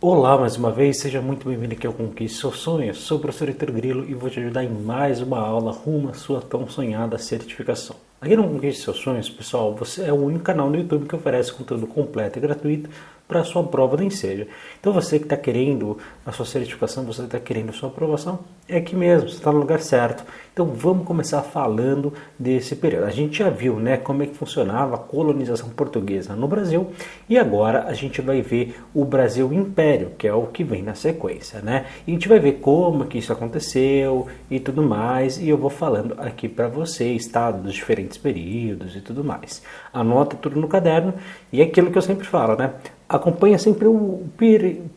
Olá, mais uma vez, seja muito bem-vindo aqui ao Conquiste Seus Sonhos. Sou o professor Heitor Grilo e vou te ajudar em mais uma aula rumo à sua tão sonhada certificação. Aqui no Conquiste Seus Sonhos, pessoal, você é o único canal no YouTube que oferece conteúdo completo e gratuito para a sua prova do Enseja. Então você que está querendo a sua certificação, você está querendo a sua aprovação, é aqui mesmo, você está no lugar certo. Então vamos começar falando desse período. A gente já viu, né, como é que funcionava a colonização portuguesa no Brasil e agora a gente vai ver o Brasil Império, que é o que vem na sequência, né? E a gente vai ver como que isso aconteceu e tudo mais, e eu vou falando aqui para vocês, tá, dos diferentes períodos e tudo mais. Anota tudo no caderno e é aquilo que eu sempre falo, né? Acompanha sempre o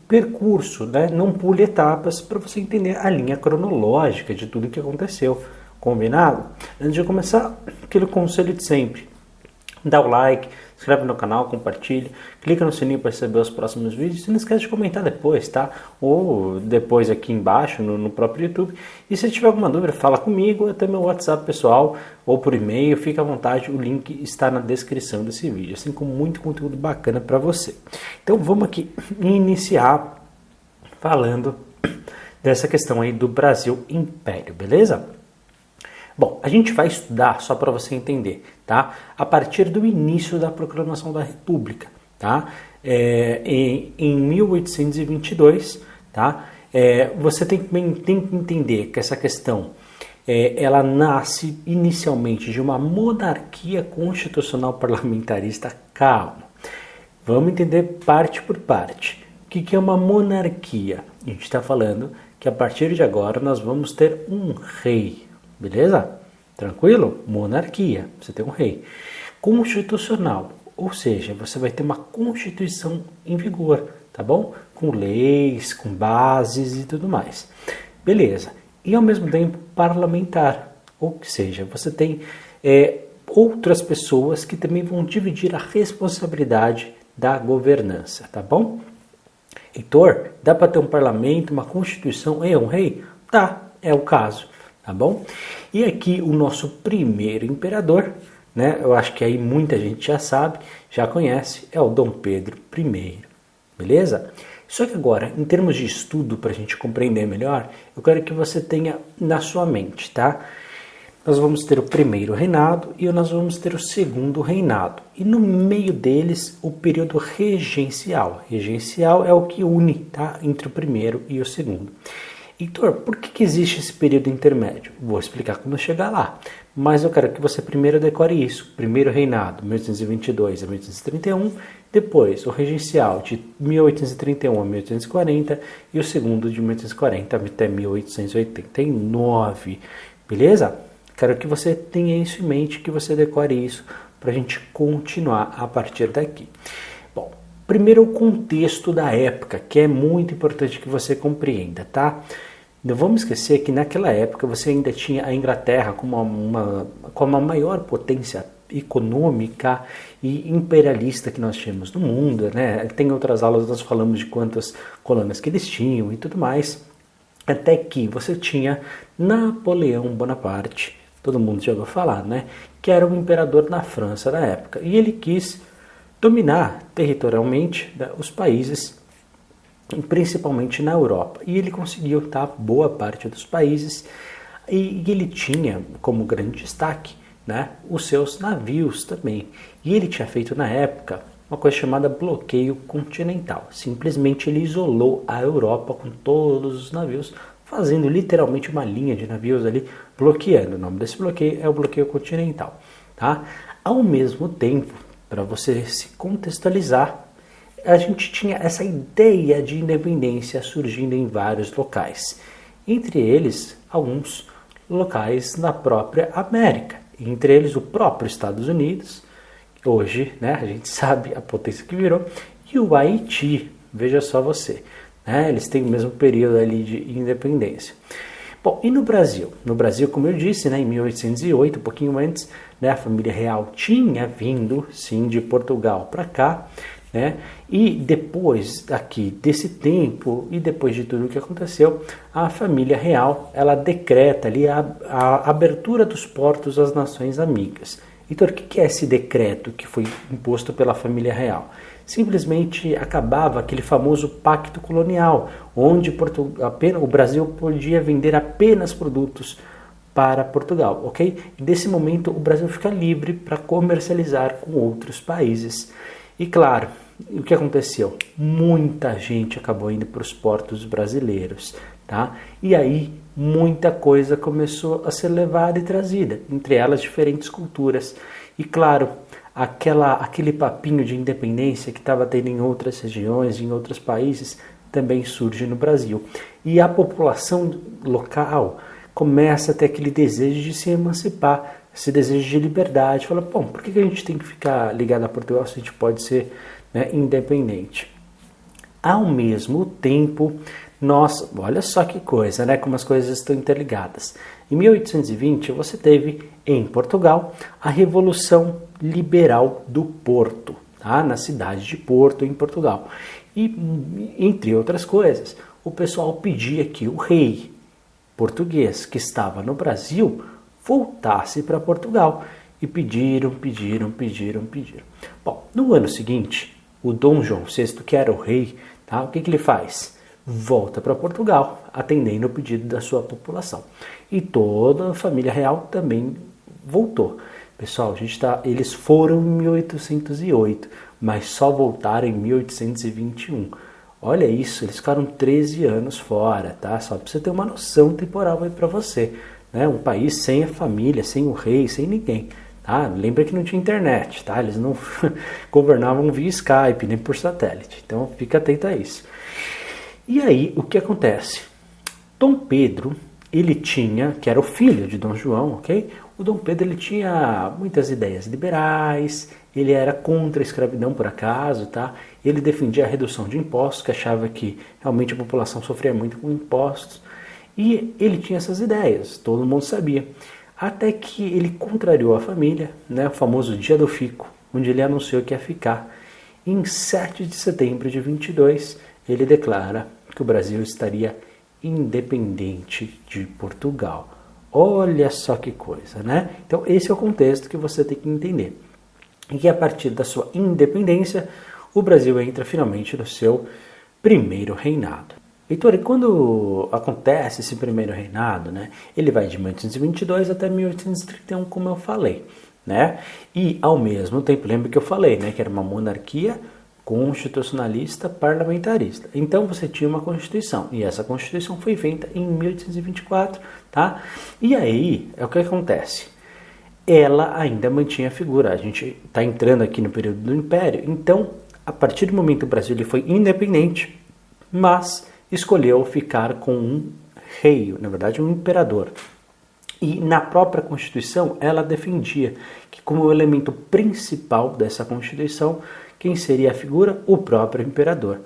percurso, né? Não pule etapas para você entender a linha cronológica de tudo que aconteceu. Combinado? Antes de começar, aquele conselho de sempre. Dá o like, se inscreve no canal, compartilha, clica no sininho para receber os próximos vídeos e não esquece de comentar depois, tá? Ou depois aqui embaixo no próprio YouTube. E se tiver alguma dúvida, fala comigo, até meu WhatsApp pessoal ou por e-mail, fica à vontade, o link está na descrição desse vídeo, assim como muito conteúdo bacana para você. Então vamos aqui iniciar falando dessa questão aí do Brasil Império, beleza? Bom, a gente vai estudar, só para você entender, tá? A partir do início da Proclamação da República, tá? Em 1822, tá? Você tem que entender que essa questão, ela nasce inicialmente de uma monarquia constitucional parlamentarista. Calma, vamos entender parte por parte. O que é uma monarquia? A gente está falando que a partir de agora nós vamos ter um rei. Beleza? Tranquilo? Monarquia, você tem um rei. Constitucional, ou seja, você vai ter uma constituição em vigor, tá bom? Com leis, com bases e tudo mais. Beleza. E ao mesmo tempo parlamentar, ou seja, você tem outras pessoas que também vão dividir a responsabilidade da governança, tá bom? Heitor, dá para ter um parlamento, uma constituição e um rei? Tá, é o caso. Tá bom? E aqui o nosso primeiro imperador, né? Eu acho que aí muita gente já sabe, já conhece, é o Dom Pedro I, beleza? Só que agora, em termos de estudo, para a gente compreender melhor, eu quero que você tenha na sua mente, tá? Nós vamos ter o primeiro reinado e nós vamos ter o segundo reinado. E no meio deles, o período regencial. Regencial é o que une, tá? Entre o primeiro e o segundo. Heitor, por que existe esse período intermédio? Vou explicar quando eu chegar lá. Mas eu quero que você primeiro decore isso. Primeiro reinado, 1822 a 1831. Depois, o regencial, de 1831 a 1840. E o segundo, de 1840 até 1889. Beleza? Quero que você tenha isso em mente, que você decore isso, para a gente continuar a partir daqui. Bom, primeiro o contexto da época, que é muito importante que você compreenda, tá? Não vamos esquecer que naquela época você ainda tinha a Inglaterra como a maior potência econômica e imperialista que nós tínhamos no mundo, né? Tem outras aulas nós falamos de quantas colônias que eles tinham e tudo mais, até que você tinha Napoleão Bonaparte, todo mundo já ouviu falar, né? Que era o imperador na França na época, e ele quis dominar territorialmente, né, os países, principalmente na Europa. E ele conseguiu, tá? Boa parte dos países. E ele tinha como grande destaque, né, os seus navios também. E ele tinha feito na época uma coisa chamada bloqueio continental. Simplesmente ele isolou a Europa com todos os navios, fazendo literalmente uma linha de navios ali, bloqueando. O nome desse bloqueio é o bloqueio continental, tá? Ao mesmo tempo, para você se contextualizar, a gente tinha essa ideia de independência surgindo em vários locais. Entre eles, alguns locais na própria América. Entre eles, o próprio Estados Unidos, hoje, né, a gente sabe a potência que virou, e o Haiti, veja só você. Né, eles têm o mesmo período ali de independência. Bom, e no Brasil? No Brasil, como eu disse, né, em 1808, um pouquinho antes, né, a família real tinha vindo, sim, de Portugal para cá, né, e depois aqui desse tempo e depois de tudo o que aconteceu, a família real, ela decreta ali a abertura dos portos às nações amigas. Então, o que é esse decreto que foi imposto pela família real? simplesmente acabava aquele famoso pacto colonial, onde o Brasil podia vender apenas produtos para Portugal, ok? E desse momento o Brasil fica livre para comercializar com outros países. E claro, o que aconteceu? Muita gente acabou indo para os portos brasileiros, tá? E aí muita coisa começou a ser levada e trazida, entre elas diferentes culturas. E claro, aquele papinho de independência que estava tendo em outras regiões, em outros países, também surge no Brasil. E a população local começa a ter aquele desejo de se emancipar, esse desejo de liberdade. Fala, bom, por que a gente tem que ficar ligado a Portugal se a gente pode ser, né, independente? Ao mesmo tempo, olha só que coisa, né, como as coisas estão interligadas. Em 1820, você teve em Portugal a Revolução Liberal do Porto, tá? Na cidade de Porto, em Portugal. E, entre outras coisas, o pessoal pedia que o rei português que estava no Brasil voltasse para Portugal. E pediram. Bom, no ano seguinte, o Dom João VI, que era o rei, tá? O que ele faz? Volta para Portugal, atendendo o pedido da sua população. E toda a família real também voltou. Pessoal, eles foram em 1808, mas só voltaram em 1821. Olha isso, eles ficaram 13 anos fora, tá? Só para você ter uma noção temporal aí para você, né? Um país sem a família, sem o rei, sem ninguém, tá? Lembra que não tinha internet, tá? Eles não governavam via Skype, nem por satélite. Então, fica atento a isso. E aí, o que acontece? Dom Pedro, ele tinha, que era o filho de Dom João, ok? O Dom Pedro, ele tinha muitas ideias liberais, ele era contra a escravidão, por acaso, tá? Ele defendia a redução de impostos, que achava que realmente a população sofria muito com impostos. E ele tinha essas ideias, todo mundo sabia. Até que ele contrariou a família, né? O famoso Dia do Fico, onde ele anunciou que ia ficar. E em 7 de setembro de 22, ele declara que o Brasil estaria independente de Portugal. Olha só que coisa, né? Então esse é o contexto que você tem que entender. E que a partir da sua independência, o Brasil entra finalmente no seu primeiro reinado. Heitor, e quando acontece esse primeiro reinado, né? Ele vai de 1822 até 1831, como eu falei, né? E ao mesmo tempo, lembra que eu falei, né? Que era uma monarquia constitucionalista parlamentarista. Então você tinha uma Constituição, e essa Constituição foi feita em 1824, tá? E aí, é o que acontece? Ela ainda mantinha a figura, a gente está entrando aqui no período do Império, então, a partir do momento que o Brasil ele foi independente, mas escolheu ficar com um rei, na verdade um imperador. E na própria Constituição, ela defendia que como elemento principal dessa Constituição, quem seria a figura? O próprio imperador.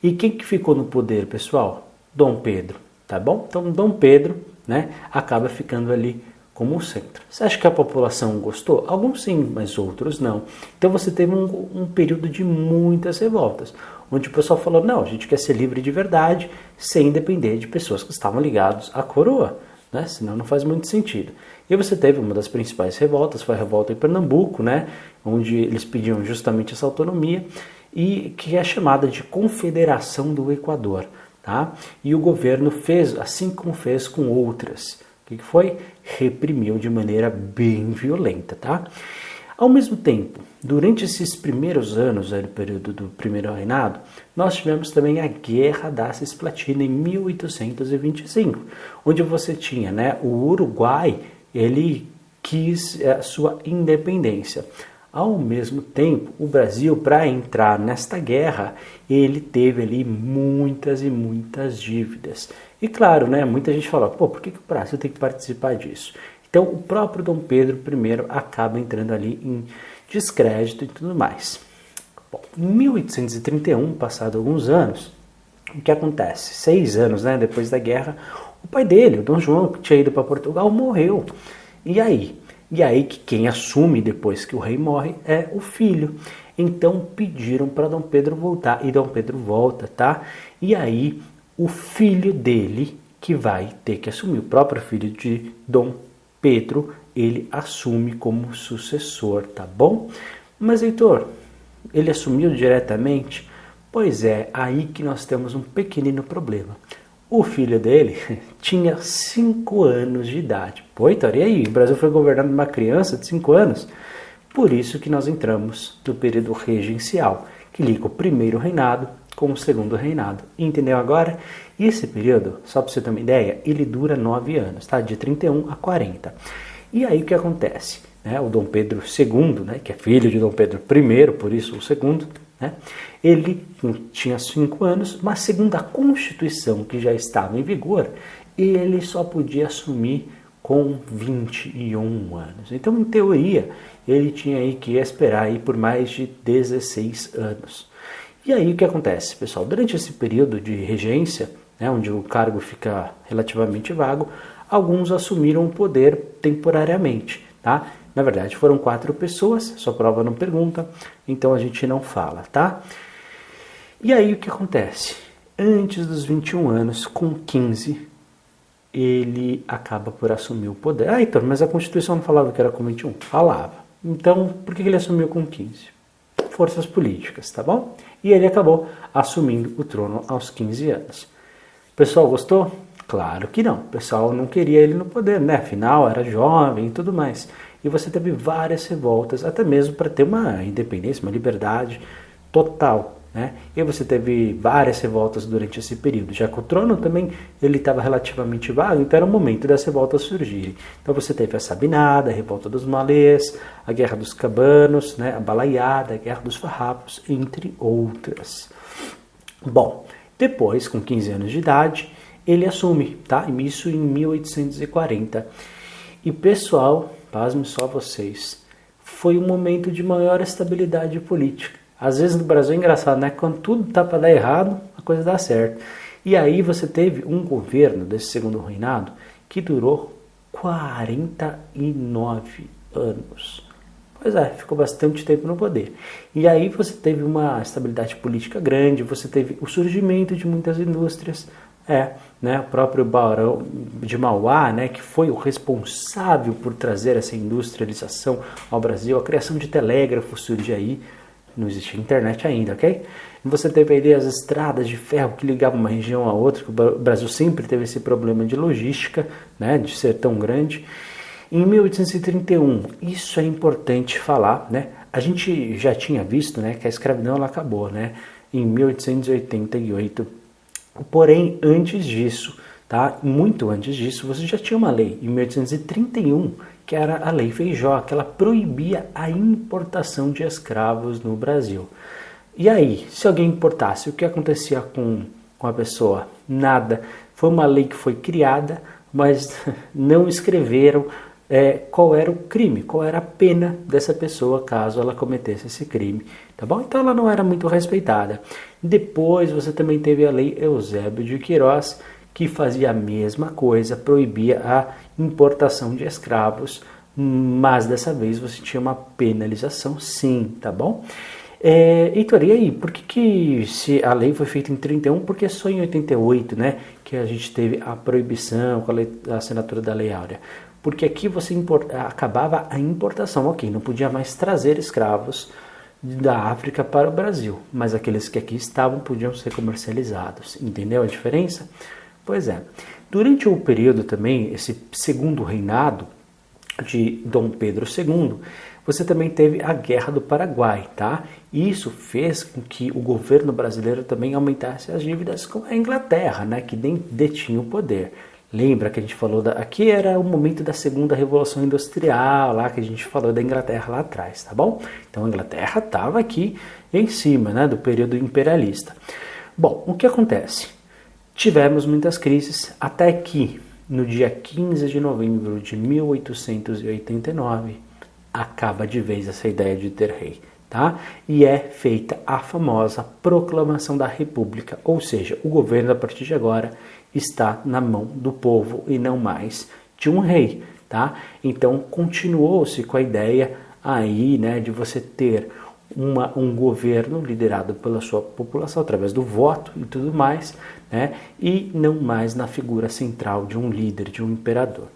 E quem que ficou no poder, pessoal? Dom Pedro, tá bom? Então, Dom Pedro, né, acaba ficando ali como o centro. Você acha que a população gostou? Alguns sim, mas outros não. Então, você teve um período de muitas revoltas, onde o pessoal falou, não, a gente quer ser livre de verdade, sem depender de pessoas que estavam ligadas à coroa, né? Senão não faz muito sentido. E você teve uma das principais revoltas, foi a revolta em Pernambuco, né? Onde eles pediam justamente essa autonomia, e que é chamada de Confederação do Equador, tá? E o governo fez, assim como fez com outras, o que foi? Reprimiu de maneira bem violenta, tá? Ao mesmo tempo, durante esses primeiros anos do período do primeiro reinado, nós tivemos também a Guerra da Cisplatina em 1825, onde você tinha, né, o Uruguai, ele quis a sua independência. Ao mesmo tempo, o Brasil, para entrar nesta guerra, ele teve ali muitas e muitas dívidas. E claro, né, muita gente fala, pô, por que o Brasil tem que participar disso? Então, o próprio Dom Pedro I acaba entrando ali em descrédito e tudo mais. Bom, em 1831, passado alguns anos, o que acontece? 6 anos, né, depois da guerra, o pai dele, o Dom João, que tinha ido para Portugal, morreu. E aí? E aí que quem assume depois que o rei morre é o filho. Então pediram para Dom Pedro voltar, e Dom Pedro volta, tá? E aí o filho dele que vai ter que assumir, o próprio filho de Dom Pedro, ele assume como sucessor, tá bom? Mas, Heitor, Ele assumiu diretamente? Pois é, aí que nós temos um pequenino problema. O filho dele tinha 5 anos de idade. Pô, Heitor, e aí? O Brasil foi governado por uma criança de 5 anos? Por isso que nós entramos no período regencial, que liga o primeiro reinado com o segundo reinado. Entendeu agora? E esse período, só para você ter uma ideia, ele dura 9 anos, tá? De 31 a 40. E aí o que acontece? O Dom Pedro II, né, que é filho de Dom Pedro I, por isso o segundo, né, ele tinha 5 anos, mas segundo a Constituição que já estava em vigor, ele só podia assumir com 21 anos. Então, em teoria, ele tinha aí que esperar aí por mais de 16 anos. E aí o que acontece, pessoal? Durante esse período de regência, onde o cargo fica relativamente vago, alguns assumiram o poder temporariamente, tá? Na verdade, foram 4 pessoas, sua prova não pergunta, então a gente não fala, tá? E aí o que acontece? Antes dos 21 anos, com 15, ele acaba por assumir o poder. Ah, Heitor, mas a Constituição não falava que era com 21? Falava. Então, por que ele assumiu com 15? Forças políticas, tá bom? E ele acabou assumindo o trono aos 15 anos. O pessoal gostou? Claro que não. O pessoal não queria ele no poder, né? Afinal, era jovem e tudo mais. E você teve várias revoltas, até mesmo para ter uma independência, uma liberdade total, né? E você teve várias revoltas durante esse período. Já que o trono também ele estava relativamente vago, então era o momento das revoltas surgirem. Então você teve a Sabinada, a Revolta dos Malês, a Guerra dos Cabanos, né? A Balaiada, a Guerra dos Farrapos, entre outras. Bom, depois, com 15 anos de idade, ele assume, tá? Isso em 1840. E pessoal, pasmem só vocês, foi um momento de maior estabilidade política. Às vezes no Brasil é engraçado, né? Quando tudo tá para dar errado, a coisa dá certo. E aí você teve um governo desse segundo reinado que durou 49 anos. Pois é, ficou bastante tempo no poder. E aí você teve uma estabilidade política grande, você teve o surgimento de muitas indústrias, né, o próprio Barão de Mauá, né, que foi o responsável por trazer essa industrialização ao Brasil, a criação de telégrafo surge aí, não existia internet ainda, ok? E você teve aí as estradas de ferro que ligavam uma região a outra, que o Brasil sempre teve esse problema de logística, né, de ser tão grande. Em 1831, isso é importante falar, né? A gente já tinha visto, né, que a escravidão ela acabou, né, em 1888. Porém, antes disso, tá? Muito antes disso, você já tinha uma lei, em 1831, que era a Lei Feijó, que ela proibia a importação de escravos no Brasil. E aí, se alguém importasse, o que acontecia com a pessoa? Nada. Foi uma lei que foi criada, mas não escreveram qual era o crime, qual era a pena dessa pessoa caso ela cometesse esse crime, tá bom? Então ela não era muito respeitada. Depois você também teve a Lei Eusébio de Queiroz, que fazia a mesma coisa, proibia a importação de escravos, mas dessa vez você tinha uma penalização sim, tá bom? Heitor, e aí, por que se a lei foi feita em 31, por que só em 88, né, que a gente teve a proibição com a assinatura da Lei Áurea? Porque aqui você acabava a importação, ok, não podia mais trazer escravos da África para o Brasil, mas aqueles que aqui estavam podiam ser comercializados, entendeu a diferença? Pois é, durante o período também, esse segundo reinado de Dom Pedro II, você também teve a Guerra do Paraguai, tá? E isso fez com que o governo brasileiro também aumentasse as dívidas com a Inglaterra, né, que nem detinha o poder. Lembra que a gente falou, aqui era o momento da segunda revolução industrial, lá que a gente falou da Inglaterra lá atrás, tá bom? Então a Inglaterra estava aqui em cima, né, do período imperialista. Bom, o que acontece? Tivemos muitas crises até que, no dia 15 de novembro de 1889, acaba de vez essa ideia de ter rei, tá? E é feita a famosa Proclamação da República, ou seja, o governo a partir de agora está na mão do povo e não mais de um rei, tá? Então continuou-se com a ideia aí, né, de você ter um governo liderado pela sua população através do voto e tudo mais, né? E não mais na figura central de um líder, de um imperador.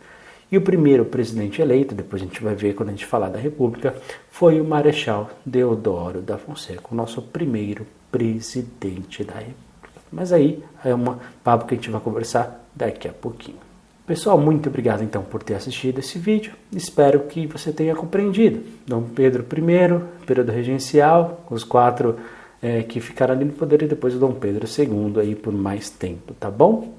E o primeiro presidente eleito, depois a gente vai ver quando a gente falar da República, foi o Marechal Deodoro da Fonseca, o nosso primeiro presidente da República. Mas aí é um papo que a gente vai conversar daqui a pouquinho. Pessoal, muito obrigado então por ter assistido esse vídeo. Espero que você tenha compreendido. Dom Pedro I, período regencial, os 4 que ficaram ali no poder, e depois o Dom Pedro II aí por mais tempo, tá bom?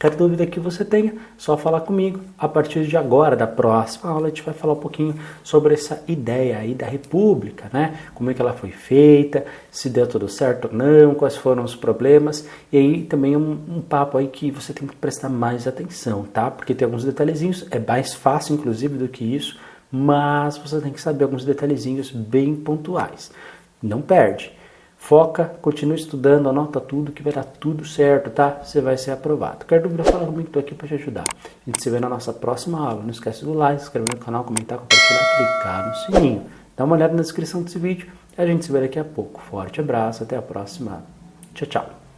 Qualquer dúvida que você tenha, só falar comigo. A partir de agora, da próxima aula, a gente vai falar um pouquinho sobre essa ideia aí da República, né? Como é que ela foi feita, se deu tudo certo ou não, quais foram os problemas. E aí também um papo aí que você tem que prestar mais atenção, tá? Porque tem alguns detalhezinhos, é mais fácil inclusive do que isso, mas você tem que saber alguns detalhezinhos bem pontuais. Não perde. Foca, continua estudando, anota tudo que vai dar tudo certo, tá? Você vai ser aprovado. Qualquer dúvida, fala comigo, tô aqui para te ajudar. A gente se vê na nossa próxima aula. Não esquece do like, se inscrever no canal, comentar, compartilhar, clicar no sininho. Dá uma olhada na descrição desse vídeo e a gente se vê daqui a pouco. Forte abraço, até a próxima. Tchau, tchau.